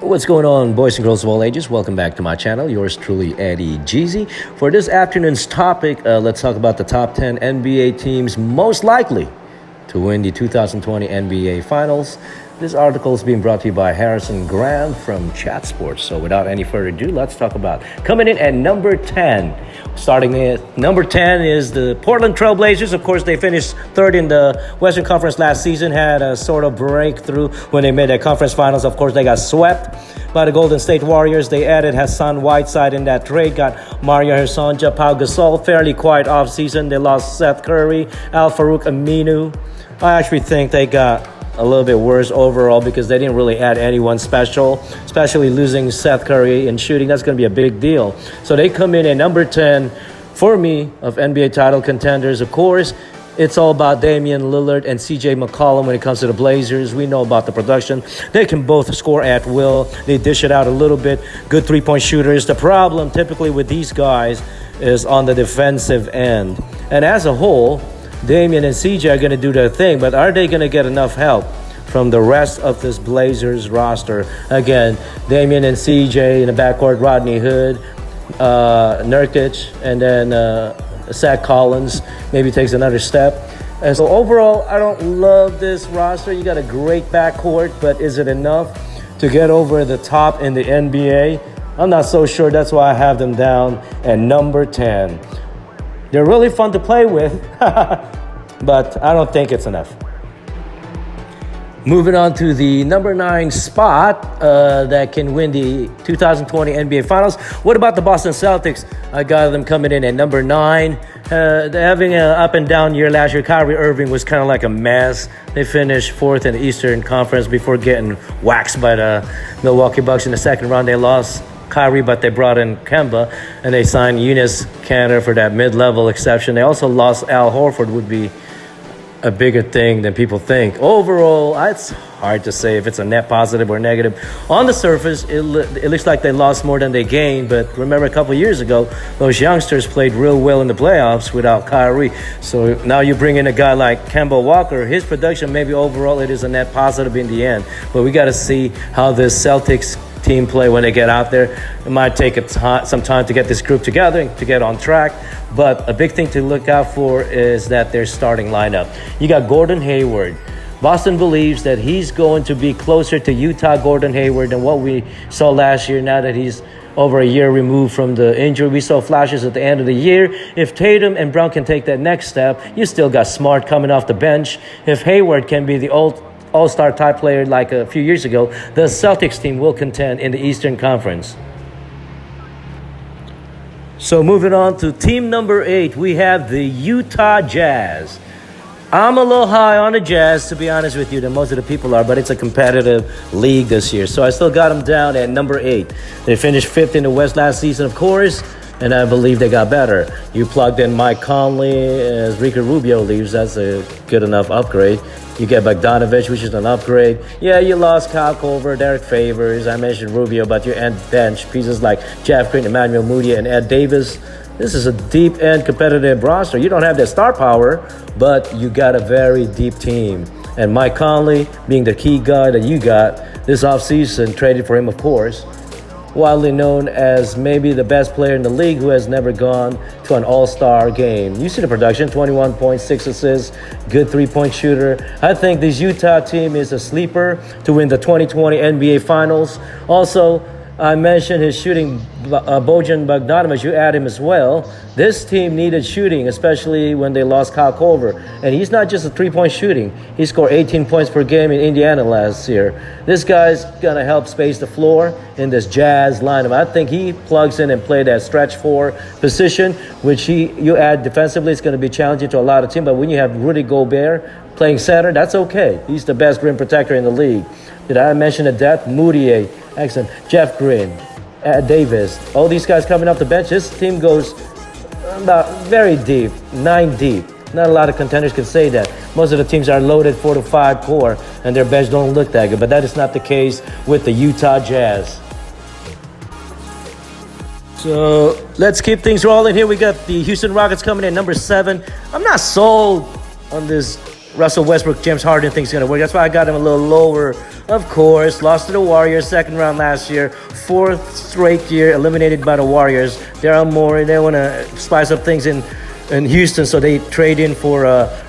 What's going on, boys and girls of all ages? Welcome back to my channel. Yours truly, Eddie Jeezy. For this afternoon's topic, let's talk about the top 10 NBA teams most likely to win the 2020 NBA Finals. This article is being brought to you by Harrison Graham from Chat Sports. So without any further ado, let's talk about coming in at number 10. Starting at number 10 is the Portland Trail Blazers. Of course, they finished third in the Western Conference last season, had a sort of breakthrough when they made their conference finals. Of course, they got swept by the Golden State Warriors. They added Hassan Whiteside in that trade, got Mario Hezonja, Pau Gasol, fairly quiet offseason. They lost Seth Curry, Al-Farouq Aminu. I actually think they got a little bit worse overall because they didn't really add anyone special, especially losing Seth Curry in shooting. That's going to be a big deal. So they come in at number 10 for me of NBA title contenders. Of course, it's all about Damian Lillard and CJ McCollum when it comes to the Blazers. We know about the production. They can both score at will. They dish it out a little bit. Good three-point shooters. The problem typically with these guys is on the defensive end. And as a whole, Damian and CJ are going to do their thing, but are they going to get enough help from the rest of this Blazers roster? Again, Damian and CJ in the backcourt, Rodney Hood, Nurkic, and then Zach Collins maybe takes another step. And so overall, I don't love this roster. You got a great backcourt, but is it enough to get over the top in the NBA? I'm not so sure. That's why I have them down at number 10. They're really fun to play with, but I don't think it's enough. Moving on to the number 9 spot that can win the 2020 NBA Finals. What about the Boston Celtics? I got them coming in at number 9. They're having an up and down year last year. Kyrie Irving was kind of like a mess. They finished 4th in the Eastern Conference before getting waxed by the Milwaukee Bucks in the second round. They lost Kyrie, but they brought in Kemba, and they signed Eunice Kanter for that mid-level exception. They also lost Al Horford, would be a bigger thing than people think. Overall, it's hard to say if it's a net positive or negative. On the surface, it looks like they lost more than they gained, but remember a couple years ago, those youngsters played real well in the playoffs without Kyrie. So now you bring in a guy like Kemba Walker. His production, maybe overall, it is a net positive in the end. But we got to see how this Celtics team play when they get out there. It might take some time to get this group together, to get on track. But a big thing to look out for is that their starting lineup. You got Gordon Hayward. Boston believes that he's going to be closer to Utah Gordon Hayward than what we saw last year now that he's over a year removed from the injury. We saw flashes at the end of the year. If Tatum and Brown can take that next step, you still got Smart coming off the bench. If Hayward can be the all-star type player like a few years ago, the Celtics team will contend in the Eastern Conference. So moving on to team number 8, we have the Utah Jazz. I'm a little high on the Jazz, to be honest with you, than most of the people are, but it's a competitive league this year. So I still got them down at number 8. They finished 5th in the West last season, of course, and I believe they got better. You plugged in Mike Conley as Ricky Rubio leaves. That's a good enough upgrade. You get Bogdanovich, which is an upgrade. Yeah, you lost Kyle Korver, Derek Favors. I mentioned Rubio, but your end bench pieces like Jeff Green, Emmanuel Mudiay, and Ed Davis. This is a deep and competitive roster. You don't have that star power, but you got a very deep team. And Mike Conley being the key guy that you got this offseason, traded for him, of course. Widely known as maybe the best player in the league who has never gone to an all-star game. You see the production, 21.6 assists, good three-point shooter. I think this Utah team is a sleeper to win the 2020 NBA Finals. Also, I mentioned his shooting, Bojan Bogdanovic. You add him as well. This team needed shooting, especially when they lost Kyle Korver. And he's not just a three-point shooting. He scored 18 points per game in Indiana last year. This guy's going to help space the floor in this Jazz lineup. I think he plugs in and plays that stretch 4 position, which you add defensively. It's going to be challenging to a lot of teams. But when you have Rudy Gobert playing center, that's okay. He's the best rim protector in the league. Did I mention the depth? Mudiay, excellent. Jeff Green, Davis, all these guys coming off the bench. This team goes about very deep, 9 deep. Not a lot of contenders can say that. Most of the teams are loaded 4 to 5 core, and their bench don't look that good. But that is not the case with the Utah Jazz. So let's keep things rolling here. We got the Houston Rockets coming in number 7. I'm not sold on this Russell Westbrook, James Harden think it's going to work. That's why I got him a little lower. Of course, lost to the Warriors second round last year. Fourth straight year eliminated by the Warriors. Daryl Morey, they want to spice up things in Houston, so they trade in for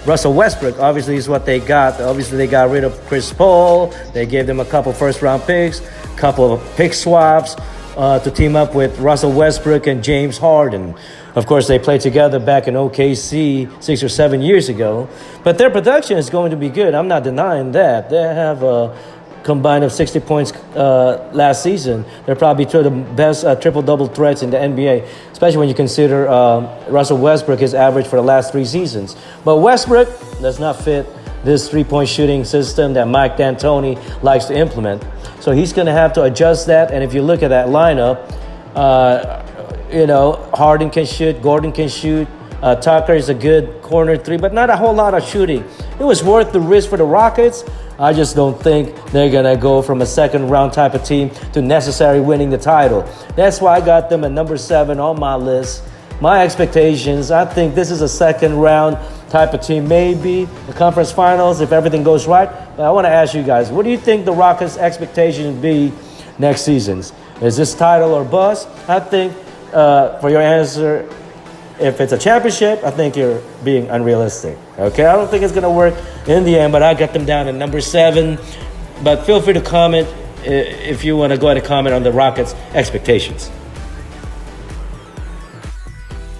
Russell Westbrook. Obviously, is what they got. Obviously, they got rid of Chris Paul. They gave them a couple first-round picks, couple of pick swaps to team up with Russell Westbrook and James Harden. Of course, they played together back in OKC 6 or 7 years ago. But their production is going to be good. I'm not denying that. They have a combined of 60 points last season. They're probably two of the best triple-double threats in the NBA, especially when you consider Russell Westbrook, his average for the last 3 seasons. But Westbrook does not fit this three-point shooting system that Mike D'Antoni likes to implement. So he's going to have to adjust that. And if you look at that lineup, Harden can shoot, Gordon can shoot, Tucker is a good corner three, but not a whole lot of shooting. It was worth the risk for the Rockets. I just don't think they're going to go from a second-round type of team to necessarily winning the title. That's why I got them at number 7 on my list. My expectations, I think this is a second-round type of team, maybe the conference finals if everything goes right. But I want to ask you guys, what do you think the Rockets' expectations be next season? Is this title or bust? I think for your answer, if it's a championship, I think you're being unrealistic. Okay, I don't think it's going to work in the end, but I got them down at number 7. But feel free to comment if you want to go ahead and comment on the Rockets' expectations.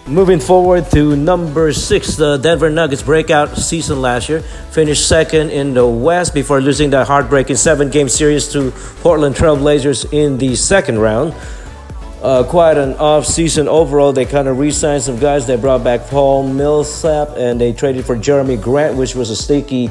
Moving forward to number 6, the Denver Nuggets breakout season last year. Finished second in the West before losing that heartbreaking 7-game series to Portland Trail Blazers in the second round. Quite an off-season overall. They kind of re-signed some guys. They brought back Paul Millsap, and they traded for Jeremy Grant, which was a sneaky,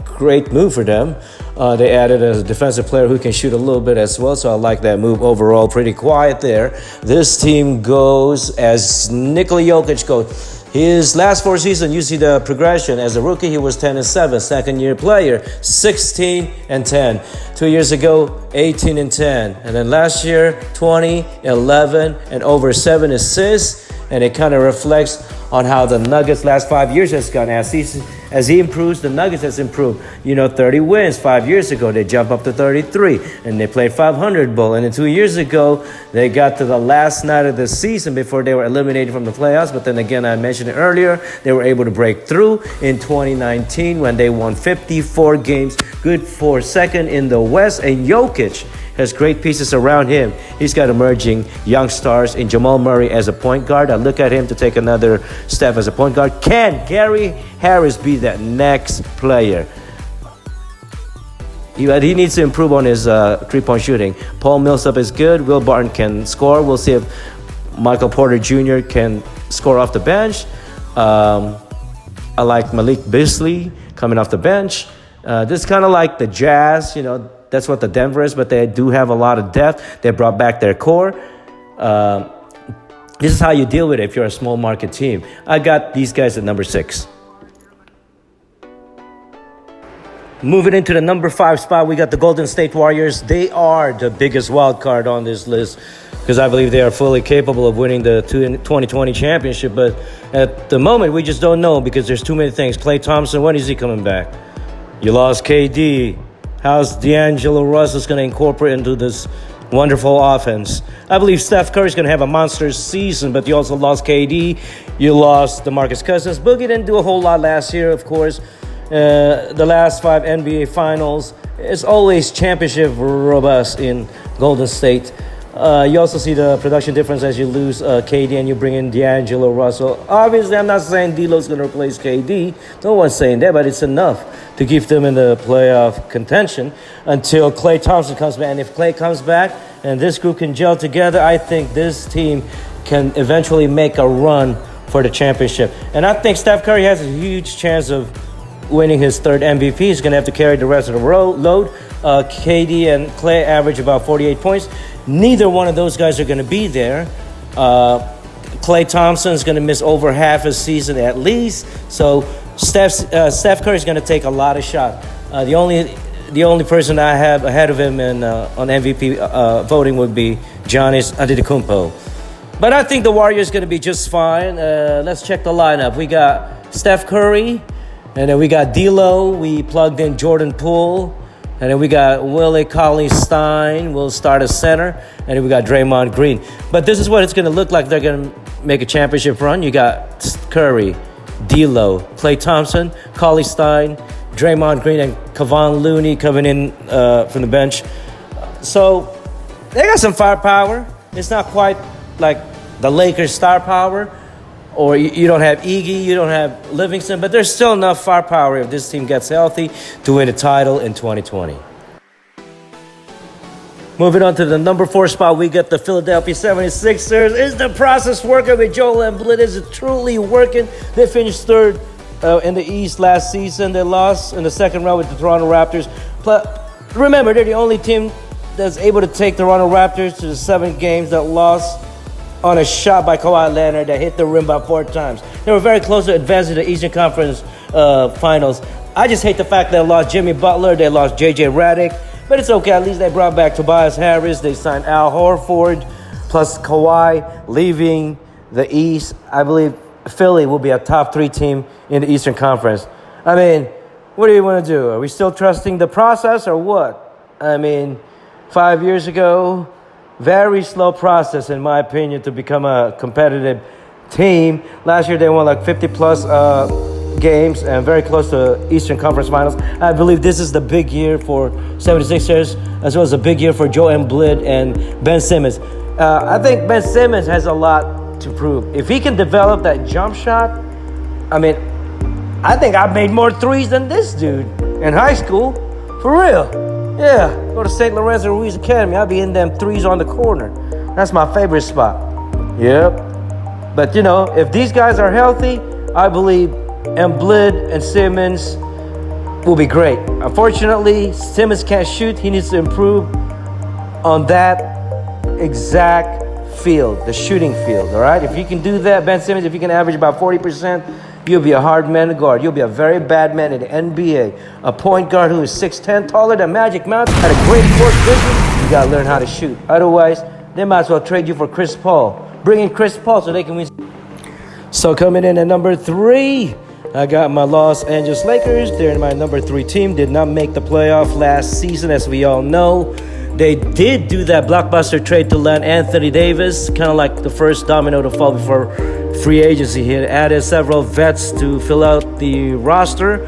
great move for them. They added a defensive player who can shoot a little bit as well, so I like that move overall. Pretty quiet there. This team goes as Nikola Jokic goes. His last 4 seasons, you see the progression. As a rookie, he was 10-7. Second-year player, 16-10. 2 years ago, 18-10. And then last year, 20, 11, and over 7 assists. And it kind of reflects on how the Nuggets' last 5 years has gone. As he improves, the Nuggets has improved. 30 wins 5 years ago. They jump up to 33, and they played 500 Bowl. And then 2 years ago, they got to the last night of the season before they were eliminated from the playoffs. But then again, I mentioned it earlier, they were able to break through in 2019 when they won 54 games, good for second in the West. And Jokic has great pieces around him. He's got emerging young stars in Jamal Murray as a point guard. I look at him to take another step as a point guard. Can Gary Harris be that next player? He needs to improve on his three-point shooting. Paul Millsap is good. Will Barton can score. We'll see if Michael Porter Jr. can score off the bench. I like Malik Beasley coming off the bench. This is kind of like the Jazz, That's what the Denver is, but they do have a lot of depth. They brought back their core. This is how you deal with it if you're a small market team. I got these guys at number 6. Moving into the number 5 spot, we got the Golden State Warriors. They are the biggest wild card on this list because I believe they are fully capable of winning the 2020 championship. But at the moment, we just don't know because there's too many things. Klay Thompson, when is he coming back? You lost KD. How's D'Angelo Russell going to incorporate into this wonderful offense? I believe Steph Curry is going to have a monster season, but you also lost KD. You lost DeMarcus Cousins. Boogie didn't do a whole lot last year, of course. The last 5 NBA Finals. It's always championship robust in Golden State. You also see the production difference as you lose KD and you bring in D'Angelo Russell. Obviously, I'm not saying D'Lo's going to replace KD. No one's saying that, but it's enough to keep them in the playoff contention until Klay Thompson comes back. And if Klay comes back and this group can gel together, I think this team can eventually make a run for the championship. And I think Steph Curry has a huge chance of winning his 3rd MVP. He's going to have to carry the rest of the load. KD and Klay average about 48 points. Neither one of those guys are going to be there. Klay Thompson is going to miss over half his season at least. So Steph Curry is going to take a lot of shots. The only person I have ahead of him on MVP voting would be Giannis Antetokounmpo. But I think the Warriors are going to be just fine. Let's check the lineup. We got Steph Curry, And then we got D'Lo. We plugged in Jordan Poole. And then we got Willie Cauley-Stein will start as center. And then we got Draymond Green. But this is what it's going to look like. They're going to make a championship run. You got Curry, D'Lo, Klay Thompson, Cauley-Stein, Draymond Green, and Kevon Looney coming in from the bench. So they got some firepower. It's not quite like the Lakers' star power. Or you don't have Iggy, you don't have Livingston, but there's still enough firepower if this team gets healthy to win a title in 2020. Moving on to the number 4 spot, we got the Philadelphia 76ers. Is the process working with Joel Embiid? Is it truly working? They finished third in the East last season. They lost in the second round with the Toronto Raptors. But remember, they're the only team that's able to take the Toronto Raptors to the 7 games that lost on a shot by Kawhi Leonard that hit the rim about 4 times. They were very close to advancing to the Eastern Conference Finals. I just hate the fact they lost Jimmy Butler, they lost J.J. Redick, but it's okay. At least they brought back Tobias Harris. They signed Al Horford, plus Kawhi leaving the East. I believe Philly will be a top 3 team in the Eastern Conference. I mean, what do you want to do? Are we still trusting the process or what? I mean, 5 years ago, very slow process, in my opinion, to become a competitive team. Last year, they won like 50-plus games and very close to Eastern Conference Finals. I believe this is the big year for 76ers, as well as a big year for Joel Embiid and Ben Simmons. I think Ben Simmons has a lot to prove. If he can develop that jump shot, I mean, I think I made more threes than this dude in high school. For real. Yeah, go to St. Lorenzo Ruiz Academy. I'll be in them threes on the corner. That's my favorite spot. Yep. But, if these guys are healthy, I believe Embiid and Simmons will be great. Unfortunately, Simmons can't shoot. He needs to improve on that exact field, the shooting field, all right? If you can do that, Ben Simmons, if you can average about 40%, you'll be a hard man to guard. You'll be a very bad man in the NBA. A point guard who is 6'10", taller than Magic Mountain, had a great court vision. You got to learn how to shoot. Otherwise, they might as well trade you for Chris Paul. Bring in Chris Paul so they can win. So coming in at number 3, I got my Los Angeles Lakers. They're my number 3 team. Did not make the playoff last season, as we all know. They did do that blockbuster trade to land Anthony Davis, kind of like the first domino to fall before free agency. He had added several vets to fill out the roster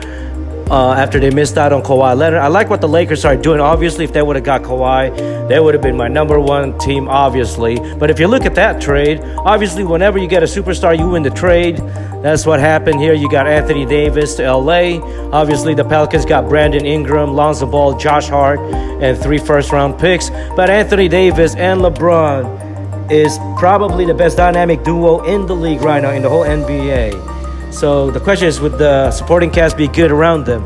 after they missed out on Kawhi Leonard. I like what the Lakers are doing. Obviously, if they would have got Kawhi, they would have been my number 1 team, obviously. But if you look at that trade, obviously, whenever you get a superstar, you win the trade. That's what happened here. You got Anthony Davis to L.A. Obviously, the Pelicans got Brandon Ingram, Lonzo Ball, Josh Hart, and 3 first-round picks. But Anthony Davis and LeBron is probably the best dynamic duo in the league right now, in the whole NBA. So the question is, would the supporting cast be good around them?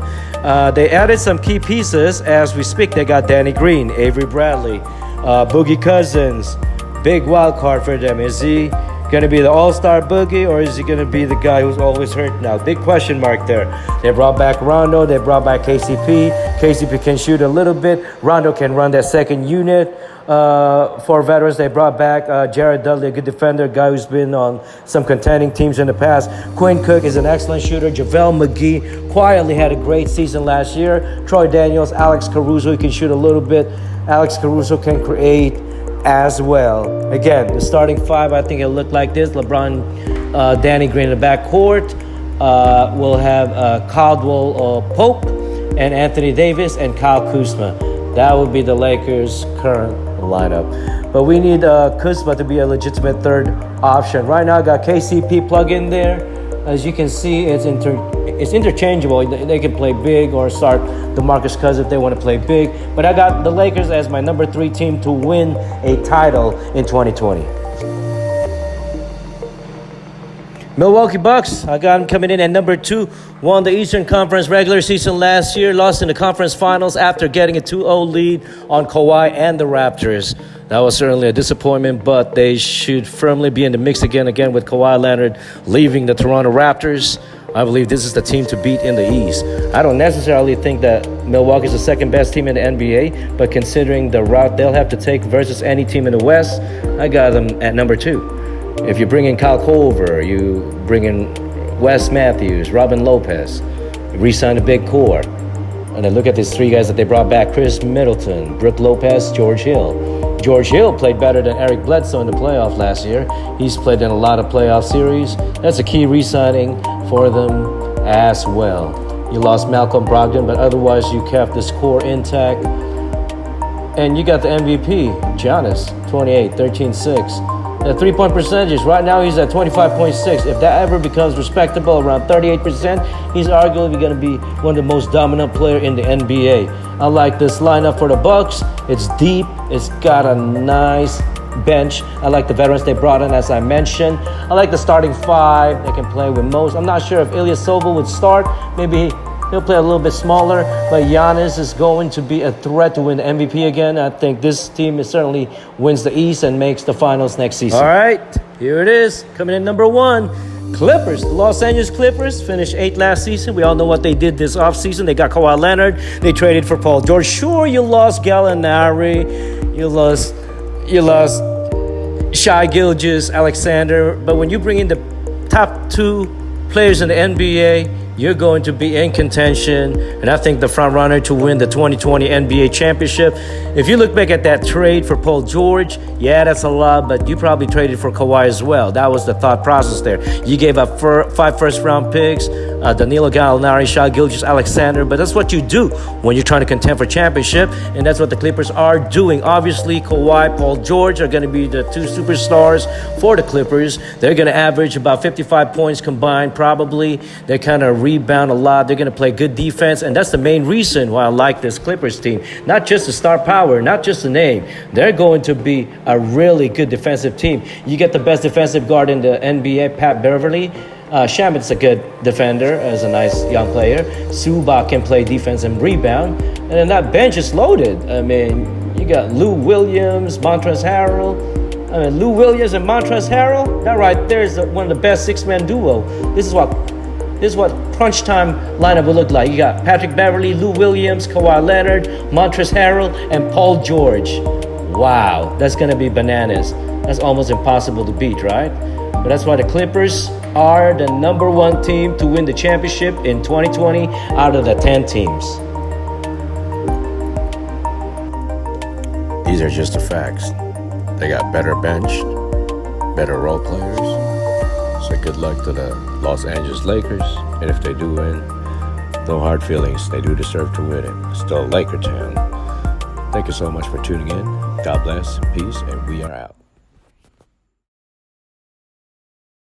They added some key pieces as we speak. They got Danny Green, Avery Bradley, Boogie Cousins. Big wild card for them. Is he going to be the all-star Boogie, or is he going to be the guy who's always hurt now? Big question mark there. They brought back Rondo. They brought back KCP. KCP can shoot a little bit. Rondo can run that second unit. For veterans, they brought back Jared Dudley, a good defender, guy who's been on some contending teams in the past. Quinn Cook is an excellent shooter. JaVale McGee quietly had a great season last year. Troy Daniels, Alex Caruso, he can shoot a little bit. Alex Caruso can create as well. Again, the starting 5, I think it'll look like this. LeBron, Danny Green in the backcourt. We'll have Caldwell Pope and Anthony Davis and Kyle Kuzma. That would be the Lakers' current lineup. But we need Kuzma to be a legitimate third option. Right now, I got KCP plug in there. As you can see, it's interchangeable. They can play big or start DeMarcus Cousins if they want to play big. But I got the Lakers as my number 3 team to win a title in 2020. Milwaukee Bucks, I got them coming in at number 2. Won the Eastern Conference regular season last year. Lost in the conference finals after getting a 2-0 lead on Kawhi and the Raptors. That was certainly a disappointment, but they should firmly be in the mix again with Kawhi Leonard leaving the Toronto Raptors. I believe this is the team to beat in the East. I don't necessarily think that Milwaukee is the second best team in the NBA, but considering the route they'll have to take versus any team in the West, I got them at number 2. If you bring in Kyle Korver, you bring in Wes Matthews, Robin Lopez, Re-signed a big core. And then look at these three guys that they brought back: Chris Middleton, Brook Lopez, George Hill. George Hill played better than Eric Bledsoe in the playoff last year. He's played in a lot of playoff series. That's a key re-signing for them as well. You lost Malcolm Brogdon, but otherwise you kept this core intact. And you got the MVP, Giannis, 28, 13, 6. The three-point percentages, right now he's at 25.6. If that ever becomes respectable, around 38%, he's arguably going to be one of the most dominant player in the NBA. I like this lineup for the Bucks. It's deep. It's got a nice bench. I like the veterans they brought in, as I mentioned. I like the starting five. They can play with most. I'm not sure if Ilyasova would start. Maybe he'll play a little bit smaller, but Giannis is going to be a threat to win the MVP again. I think this team certainly wins the East and makes the finals next season. All right, here it is. Coming in number one, Clippers. The Los Angeles Clippers finished 8th last season. We all know what they did this offseason. They got Kawhi Leonard. They traded for Paul George. Sure, you lost Gallinari. You lost Shai Gilgeous-Alexander. But when you bring in the top two players in the NBA, you're going to be in contention, and I think the front runner to win the 2020 NBA championship. If you look back at that trade for Paul George, yeah, that's a lot, but you probably traded for Kawhi as well. That was the thought process there. You gave up 5 first-round picks, Danilo Gallinari, Shai Gilgeous-Alexander, but that's what you do when you're trying to contend for championship, and that's what the Clippers are doing. Obviously, Kawhi, Paul George are going to be the two superstars for the Clippers. They're going to average about 55 points combined, probably. They're kind of rebound a lot. They're going to play good defense, and that's the main reason why I like this Clippers team. Not just the star power, not just the name. They're going to be a really good defensive team. You get the best defensive guard in the NBA, Pat Beverly. Shamit's a good defender, as a nice young player. Zubac can play defense and rebound. And then that bench is loaded. I mean, you got Lou Williams, Montrezl Harrell. Lou Williams and Montrezl Harrell, that right there is one of the best six-man duo. This is what crunch time lineup will look like. You got Patrick Beverly, Lou Williams, Kawhi Leonard, Montrezl Harrell, and Paul George. Wow, that's going to be bananas. That's almost impossible to beat, right? But that's why the Clippers are the number one team to win the championship in 2020 out of the 10 teams. These are just the facts. They got better bench, better role players. So good luck to the Los Angeles Lakers. And if they do win, no hard feelings. They do deserve to win it. Still Laker town. Thank you so much for tuning in. God bless, peace, and we are out.